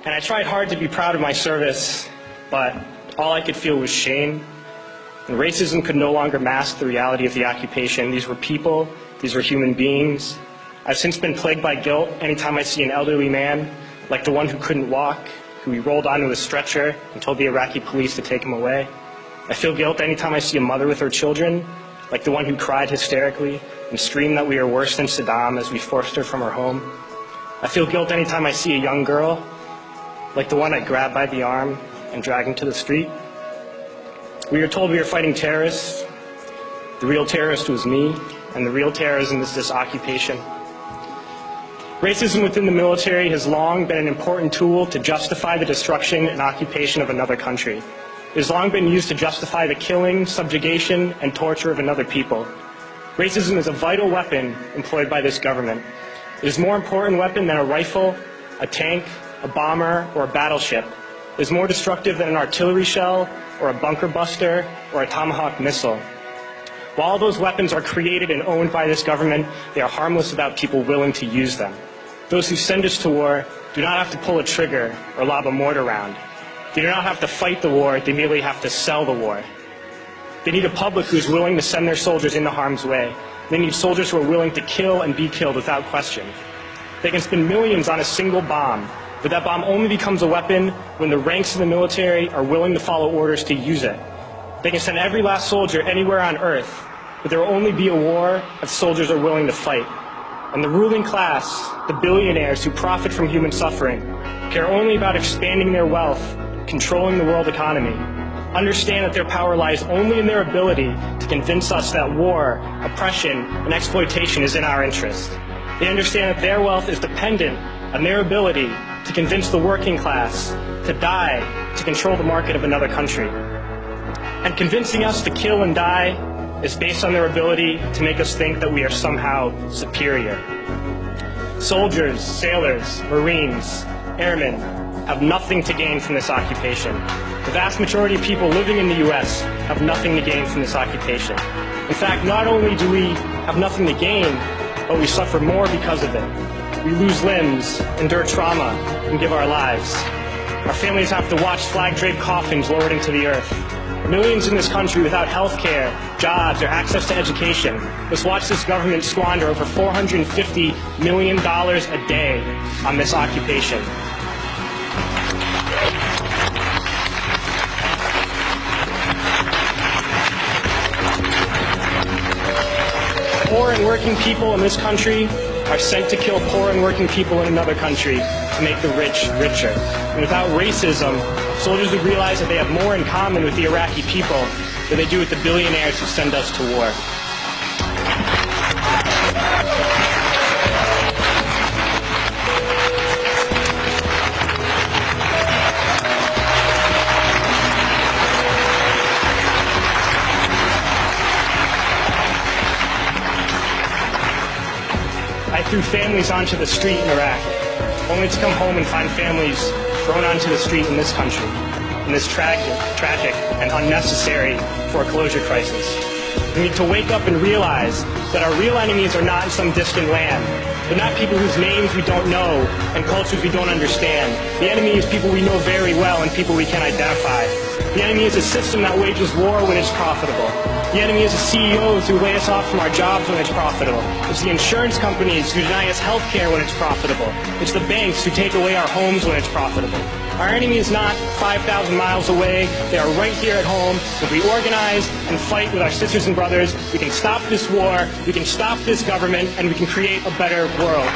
And I tried hard to be proud of my service, but all I could feel was shame. And racism could no longer mask the reality of the occupation. These were people, these were human beings. I've since been plagued by guilt anytime I see an elderly man, like the one who couldn't walk, who we rolled onto a stretcher and told the Iraqi police to take him away. I feel guilt anytime I see a mother with her children, like the one who cried hysterically and screamed that we are worse than Saddam as we forced her from her home. I feel guilt anytime I see a young girl, like the one I grabbed by the arm and dragged into the street. We were told we were fighting terrorists. The real terrorist was me, and the real terrorism is this occupation. Racism within the military has long been an important tool to justify the destruction and occupation of another country. It has long been used to justify the killing, subjugation, and torture of another people. Racism is a vital weapon employed by this government. It is a more important weapon than a rifle, a tank, a bomber, or a battleship. It is more destructive than an artillery shell, or a bunker buster, or a Tomahawk missile. While all those weapons are created and owned by this government, they are harmless without people willing to use them. Those who send us to war do not have to pull a trigger or lob a mortar round. They do not have to fight the war, they merely have to sell the war. They need a public who is willing to send their soldiers into harm's way. They need soldiers who are willing to kill and be killed without question. They can spend millions on a single bomb, but that bomb only becomes a weapon when the ranks of the military are willing to follow orders to use it. They can send every last soldier anywhere on earth, but there will only be a war if soldiers are willing to fight. And the ruling class, the billionaires who profit from human suffering, care only about expanding their wealth, controlling the world economy. Understand that their power lies only in their ability to convince us that war, oppression, and exploitation is in our interest. They understand that their wealth is dependent on their ability to convince the working class to die to control the market of another country. And convincing us to kill and die is based on their ability to make us think that we are somehow superior. Soldiers, sailors, Marines, airmen have nothing to gain from this occupation. The vast majority of people living in the U.S. have nothing to gain from this occupation. In fact, not only do we have nothing to gain, but we suffer more because of it. We lose limbs, endure trauma, and give our lives. Our families have to watch flag-draped coffins lowered into the earth. Millions in this country without health care, jobs, or access to education must watch this government squander over $450 million a day on this occupation. Poor and working people in this country are sent to kill poor and working people in another country to make the rich richer. And without racism, soldiers would realize that they have more in common with the Iraqi people than they do with the billionaires who send us to war. I threw families onto the street in Iraq, only to come home and find families thrown onto the street in this country, in this tragic and unnecessary foreclosure crisis. We need to wake up and realize that our real enemies are not in some distant land. They're not people whose names we don't know and cultures we don't understand. The enemy is people we know very well and people we can identify. The enemy is a system that wages war when it's profitable. The enemy is the CEOs who lay us off from our jobs when it's profitable. It's the insurance companies who deny us health care when it's profitable. It's the banks who take away our homes when it's profitable. Our enemy is not 5,000 miles away. They are right here at home. If we organize and fight with our sisters and brothers, we can stop this war, we can stop this government, and we can create a better world.